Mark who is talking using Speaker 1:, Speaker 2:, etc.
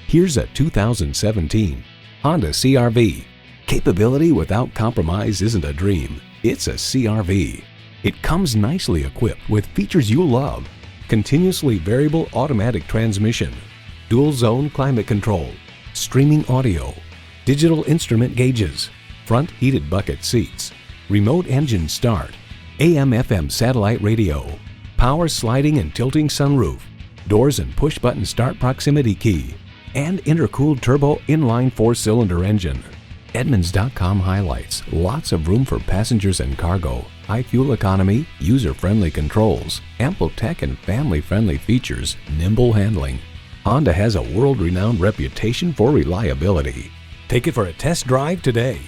Speaker 1: Here's a 2017 Honda CR-V. Capability without compromise isn't a dream, it's a CR-V. It comes nicely equipped with features you'll love. Continuously variable automatic transmission, dual zone climate control, streaming audio, digital instrument gauges, front heated bucket seats, remote engine start, AM/FM satellite radio, power sliding and tilting sunroof, doors and push-button start proximity key, and intercooled turbo inline 4-cylinder engine. Edmunds.com highlights lots of room for passengers and cargo, high fuel economy, user-friendly controls, ample tech and family-friendly features, nimble handling. Honda has a world-renowned reputation for reliability. Take it for a test drive today.